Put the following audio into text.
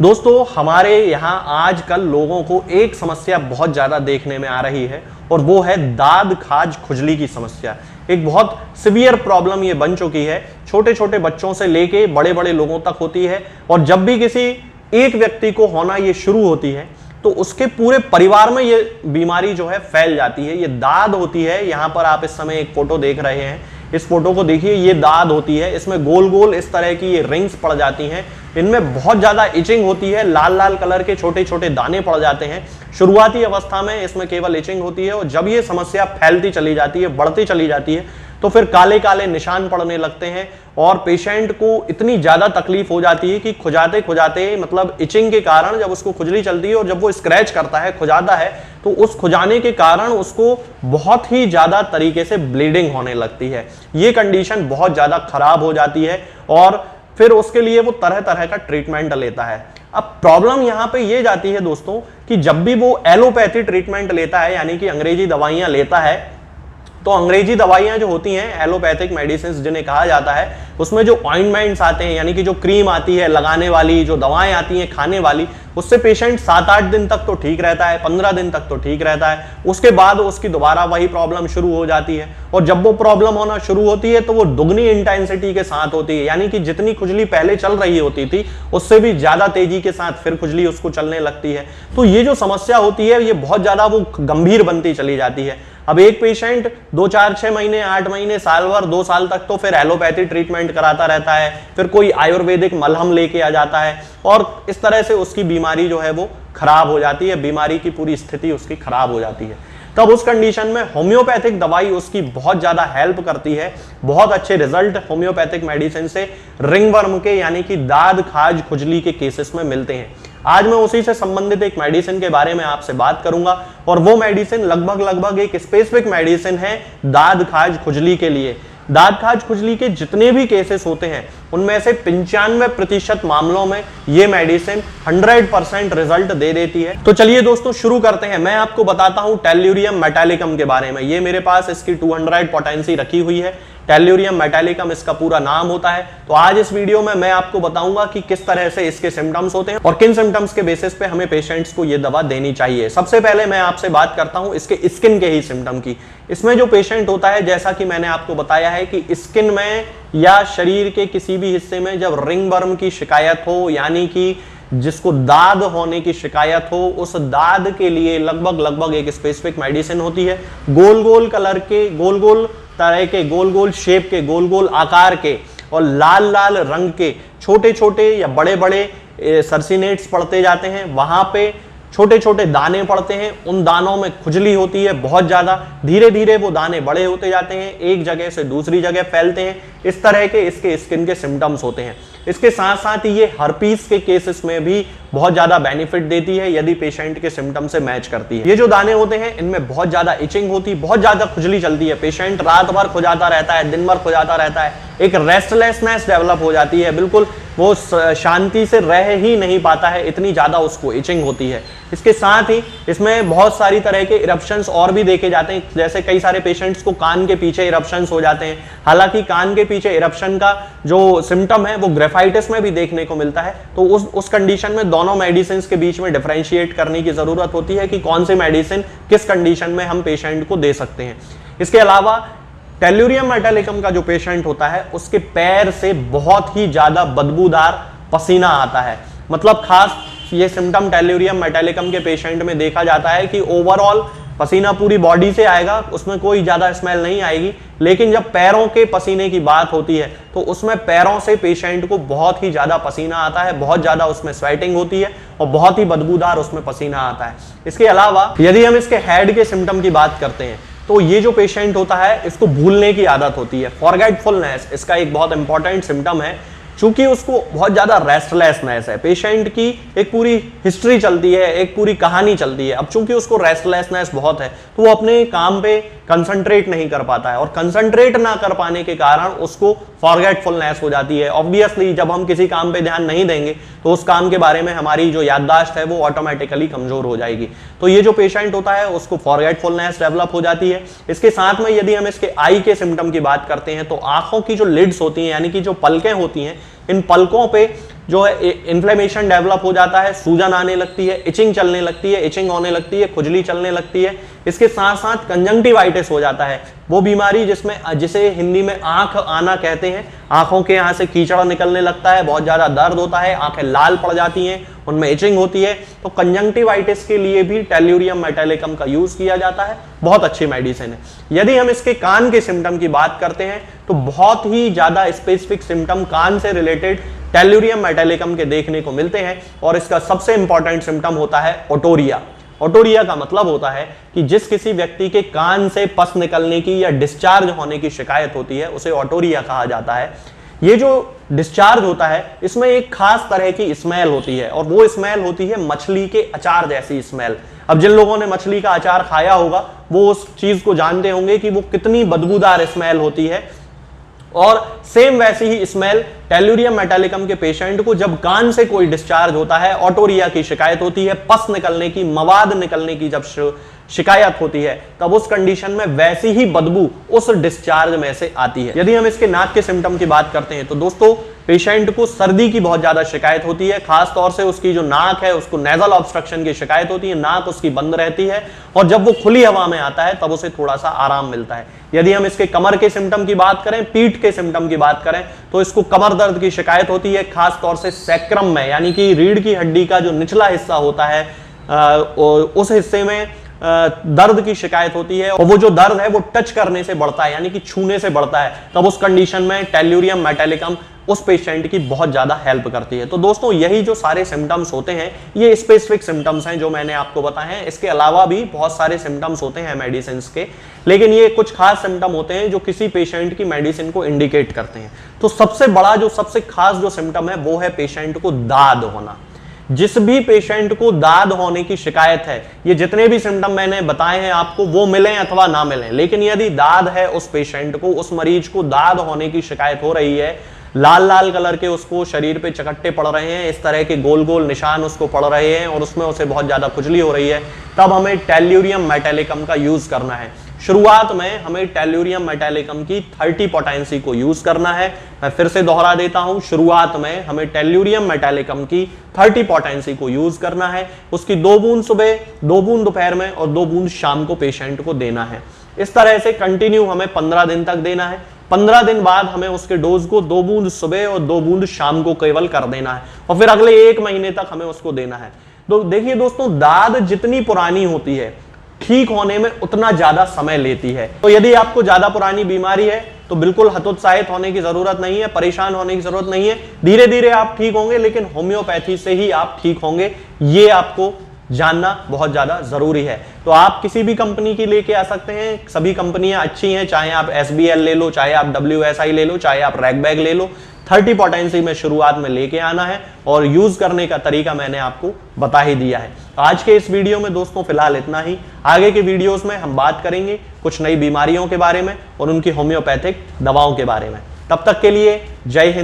दोस्तों हमारे यहाँ आजकल लोगों को एक समस्या बहुत ज्यादा देखने में आ रही है और वो है दाद खाज खुजली की समस्या। एक बहुत सिवियर प्रॉब्लम ये बन चुकी है, छोटे छोटे बच्चों से लेके बड़े बड़े लोगों तक होती है। और जब भी किसी एक व्यक्ति को होना ये शुरू होती है तो उसके पूरे परिवार में ये बीमारी जो है फैल जाती है। ये दाद होती है। यहाँ पर आप इस समय एक फोटो देख रहे हैं, इस फोटो को देखिए, ये दाद होती है। इसमें गोल गोल इस तरह की ये रिंग्स पड़ जाती हैं। इनमें बहुत ज्यादा इचिंग होती है, लाल लाल कलर के छोटे छोटे दाने पड़ जाते हैं। शुरुआती अवस्था में इसमें केवल इचिंग होती है और जब ये समस्या फैलती चली जाती है, बढ़ती चली जाती है, तो फिर काले काले निशान पड़ने लगते हैं और पेशेंट को इतनी ज्यादा तकलीफ हो जाती है कि खुजाते खुजाते, मतलब इचिंग के कारण जब उसको खुजली चलती है और जब वो स्क्रैच करता है, खुजाता है, तो उस खुजाने के कारण उसको बहुत ही ज्यादा तरीके से ब्लीडिंग होने लगती है। ये कंडीशन बहुत ज्यादा खराब हो जाती है और फिर उसके लिए वो तरह तरह का ट्रीटमेंट लेता है। अब प्रॉब्लम यहां पे ये जाती है दोस्तों कि जब भी वो एलोपैथी ट्रीटमेंट लेता है, यानी कि अंग्रेजी दवाइयां लेता है, तो अंग्रेजी दवाइयां जो होती हैं, एलोपैथिक मेडिसिन जिन्हें कहा जाता है, उसमें जो ऑइंटमेंट्स आते हैं, यानी कि जो क्रीम आती है लगाने वाली, जो दवाएं आती हैं खाने वाली, उससे पेशेंट 7-8 दिन तक तो ठीक रहता है, 15 दिन तक तो ठीक रहता है। उसके बाद उसकी दोबारा वही प्रॉब्लम शुरू हो जाती है और जब वो प्रॉब्लम होना शुरू होती है तो वो दुगनी इंटेंसिटी के साथ होती है, यानी कि जितनी खुजली पहले चल रही होती थी उससे भी ज्यादा तेजी के साथ फिर खुजली उसको चलने लगती है। तो ये जो समस्या होती है ये बहुत ज्यादा वो गंभीर बनती चली जाती है। अब एक पेशेंट 2-4-6 महीने, 8 महीने, साल भर, 2 साल तक तो फिर एलोपैथी ट्रीटमेंट कराता रहता है, फिर कोई आयुर्वेदिक मलहम लेके आ जाता है और इस तरह से उसकी बीमारी जो है वो खराब हो जाती है, बीमारी की पूरी स्थिति उसकी खराब हो जाती है। तब उस कंडीशन में होम्योपैथिक दवाई उसकी बहुत ज्यादा हेल्प करती है। बहुत अच्छे रिजल्ट होम्योपैथिक मेडिसिन से रिंगवर्म के, यानी कि दाद खाज खुजली के केसेस में मिलते हैं। आज मैं उसी से संबंधित एक मेडिसिन के बारे में आपसे बात करूंगा और वो मेडिसिन लगभग एक स्पेसिफिक मेडिसिन है दाद खाज खुजली के लिए। दाद खाज खुजली के जितने भी केसेस होते हैं उनमें से 95% मामलों में ये मेडिसिन 100% रिजल्ट दे देती है। तो चलिए दोस्तों शुरू करते हैं। मैं आपको बताता हूं टेल्यूरियम मेटालिकम के बारे में। ये मेरे पास इसकी 200 पोटेंसी रखी हुई है। टेल्यूरियम मेटालिकम इसका पूरा नाम होता है। तो आज इस वीडियो में मैं आपको बताऊंगा कि किस तरह से इसके सिम्टम्स होते हैं और किन सिम्टम्स के बेसिस पे हमें पेशेंट्स को ये दवा देनी चाहिए। सबसे पहले मैं आपसे बात करता हूं इसके स्किन के ही सिम्टम की। इसमें जो पेशेंट होता है, जैसा कि मैंने आपको बताया है कि स्किन में या शरीर के किसी भी हिस्से में जब रिंगवर्म की शिकायत हो, यानी कि जिसको दाद होने की शिकायत हो, उस दाद के लिए लगभग एक स्पेसिफिक मेडिसिन होती है। गोल गोल कलर के, गोल गोल तरह के, गोल गोल शेप के, गोल गोल आकार के और लाल लाल रंग के छोटे छोटे या बड़े बड़े सर्सिनेट्स पड़ते जाते हैं। वहां पे छोटे छोटे दाने पड़ते हैं, उन दानों में खुजली होती है बहुत ज्यादा। धीरे धीरे वो दाने बड़े होते जाते हैं, एक जगह से दूसरी जगह फैलते हैं। इस तरह के इसके स्किन के सिम्टम्स होते हैं। इसके साथ साथ ही ये हर्पीस के केसेस में भी बहुत ज्यादा बेनिफिट देती है यदि पेशेंट के सिम्टम से मैच करती है। ये जो दाने होते हैं इनमें बहुत ज्यादा इचिंग होती, बहुत ज्यादा खुजली चलती है। पेशेंट रात भर खुजाता रहता है, दिन भर खुजाता रहता है, एक रेस्टलेसनेस डेवलप हो जाती है, बिल्कुल वो शांति से रह ही नहीं पाता है, इतनी ज्यादा उसको इचिंग होती है। इसके साथ ही इसमें बहुत सारी तरह के इरप्शंस और भी देखे जाते हैं। जैसे कई सारे पेशेंट्स को कान के पीछे इरप्शंस हो जाते हैं। हालांकि कान के पीछे इरप्शन का जो सिम्टम है वो ग्रेफाइटिस में भी देखने को मिलता है। तो उस कंडीशन में दोनों मेडिसिन के बीच में डिफरेंशिएट करने की जरूरत होती है कि कौन सी मेडिसिन किस कंडीशन में हम पेशेंट को दे सकते हैं। इसके अलावा टेल्यूरियम मेटालिकम का जो पेशेंट होता है उसके पैर से बहुत ही ज्यादा बदबूदार पसीना आता है। मतलब खास ये सिम्टम टेल्यूरियम मेटालिकम के पेशेंट में देखा जाता है कि ओवरऑल पसीना पूरी बॉडी से आएगा, उसमें कोई ज्यादा स्मेल नहीं आएगी, लेकिन जब पैरों के पसीने की बात होती है तो उसमें पैरों से पेशेंट को बहुत ही ज्यादा पसीना आता है, बहुत ज्यादा उसमें स्वेटिंग होती है और बहुत ही बदबूदार उसमें पसीना आता है। इसके अलावा यदि हम इसके हेड के सिम्टम की बात करते हैं तो ये जो पेशेंट होता है इसको भूलने की आदत होती है। फॉरगेटफुलनेस इसका एक बहुत इंपॉर्टेंट सिम्टम है। चूंकि उसको बहुत ज्यादा रेस्टलेसनेस है, पेशेंट की एक पूरी हिस्ट्री चलती है, एक पूरी कहानी चलती है। अब चूंकि उसको रेस्टलेसनेस बहुत है तो वो अपने काम पे कंसंट्रेट नहीं कर पाता है और कंसंट्रेट ना कर पाने के कारण उसको फॉरगेटफुलनेस हो जाती है। ऑब्वियसली जब हम किसी काम पे ध्यान नहीं देंगे तो उस काम के बारे में हमारी जो याददाश्त है वो ऑटोमेटिकली कमजोर हो जाएगी। तो ये जो पेशेंट होता है उसको फॉरगेटफुलनेस डेवलप हो जाती है। इसके साथ में यदि हम इसके आई के सिम्टम की बात करते हैं तो आंखों की जो लिड्स होती हैं, यानी कि जो पलकें होती हैं, इन पलकों पे जो है इन्फ्लेमेशन डेवलप हो जाता है, सूजन आने लगती है, इचिंग चलने लगती है, इचिंग होने लगती है, खुजली चलने लगती है। इसके साथ साथ कंजंक्टिवाइटिस हो जाता है, वो बीमारी जिसे हिंदी में आंख आना कहते हैं। आंखों के यहाँ से कीचड़ निकलने लगता है, बहुत ज्यादा दर्द होता है, आंखें लाल पड़ जाती हैं, उनमें इचिंग होती है। तो कंजंक्टिवाइटिस के लिए भी टेल्यूरियम मेटालिकम का यूज किया जाता है, बहुत अच्छी मेडिसिन है। यदि हम इसके कान के सिम्टम की बात करते हैं तो बहुत ही ज्यादा स्पेसिफिक सिम्टम कान से रिलेटेड टेल्यूरियम मेटालिकम के देखने को मिलते हैं, और इसका सबसे इंपॉर्टेंट सिम्टम होता है ओटोरिया। ओटोरिया का मतलब होता है कि जिस किसी व्यक्ति के कान से पस निकलने की या डिस्चार्ज होने की शिकायत होती है, उसे ओटोरिया कहा जाता है। ये जो डिस्चार्ज होता है, इसमें एक खास तरह की स्मेल होती है, और वो स्मेल होती है मछली के अचार जैसी स्मेल। अब जिन लोगों ने मछली का अचार खाया होगा वो उस चीज को जानते होंगे कि वो कितनी बदबूदार स्मेल होती है। और सेम वैसी ही स्मेल टेल्यूरियम मेटालिकम के पेशेंट को जब कान से कोई डिस्चार्ज होता है, ओटोरिया की शिकायत होती है, पस निकलने की, मवाद निकलने की जब शिकायत होती है, तब उस कंडीशन में वैसी ही बदबू उस डिस्चार्ज में से आती है। यदि हम इसके नाक के सिम्टम की बात करते हैं तो दोस्तों पेशेंट को सर्दी की बहुत ज्यादा शिकायत होती है, खास तौर से उसकी जो नाक है उसको नेजल ऑब्स्ट्रक्शन की शिकायत होती है, नाक उसकी बंद रहती है, और जब वो खुली हवा में आता है तब उसे थोड़ा सा आराम मिलता है। यदि हम इसके कमर के सिम्टम की बात करें, पीठ के सिम्टम की बात करें, तो इसको कमर दर्द की शिकायत होती है, खास तौर से सैक्रम में, यानी कि रीढ़ की हड्डी का जो निचला हिस्सा होता है उस हिस्से में दर्द की शिकायत होती है, और वो जो दर्द है वो टच करने से बढ़ता है, यानी कि छूने से बढ़ता है। तब उस कंडीशन में टेल्यूरियम मेटालिकम उस पेशेंट की बहुत ज्यादा हेल्प करती है। तो दोस्तों यही जो सारे सिम्टम्स होते हैं ये स्पेसिफिक सिम्टम्स हैं जो मैंने आपको बताए हैं। इसके अलावा भी बहुत सारे सिम्टम्स होते हैं मेडिसिन के, लेकिन ये कुछ खास सिम्टम होते हैं जो किसी पेशेंट की मेडिसिन को इंडिकेट करते हैं। तो सबसे बड़ा जो सबसे खास जो सिम्टम है वो है पेशेंट को दाद होना। जिस भी पेशेंट को दाद होने की शिकायत है, ये जितने भी सिम्टम मैंने बताए हैं आपको वो मिलें अथवा ना मिलें, लेकिन यदि दाद है उस पेशेंट को, उस मरीज को दाद होने की शिकायत हो रही है, लाल लाल कलर के उसको शरीर पे चकट्टे पड़ रहे हैं, इस तरह के गोल गोल निशान उसको पड़ रहे हैं और उसमें उसे बहुत ज्यादा खुजली हो रही है, तब हमें टेल्यूरियम मेटालिकम का यूज करना है। शुरुआत में हमें टेल्यूरियम मेटालिकम की 30 पोटेंसी को यूज करना है। मैं फिर से दोहरा देता हूं, शुरुआत में हमें टेल्यूरियम मेटालिकम की 30 पोटेंसी को यूज करना है। उसकी 2 बूंद सुबह, 2 बूंद दोपहर में और 2 बूंद शाम को पेशेंट को देना है। इस तरह से कंटिन्यू हमें 15 दिन तक देना है। 15 दिन बाद हमें उसके डोज को 2 बूंद सुबह और 2 बूंद शाम को केवल कर देना है, और फिर अगले 1 महीने तक हमें उसको देना है। तो देखिए दोस्तों, दाद जितनी पुरानी होती है ठीक होने में उतना ज्यादा समय लेती है। तो यदि आपको ज्यादा पुरानी बीमारी है तो बिल्कुल हतोत्साहित होने की जरूरत नहीं है, परेशान होने की जरूरत नहीं है। धीरे धीरे आप ठीक होंगे, लेकिन होम्योपैथी से ही आप ठीक होंगे, ये आपको जानना बहुत ज्यादा जरूरी है। तो आप किसी भी कंपनी की लेके आ सकते हैं, सभी कंपनियां अच्छी हैं, चाहे आप SBL ले लो, चाहे आप WSI ले लो, चाहे आप रैगबैग ले लो। 30 पोटेंसी में शुरुआत में लेके आना है, और यूज करने का तरीका मैंने आपको बता ही दिया है। आज के इस वीडियो में दोस्तों फिलहाल इतना ही। आगे के वीडियोस में हम बात करेंगे कुछ नई बीमारियों के बारे में और उनकी होम्योपैथिक दवाओं के बारे में। तब तक के लिए जय हिंद।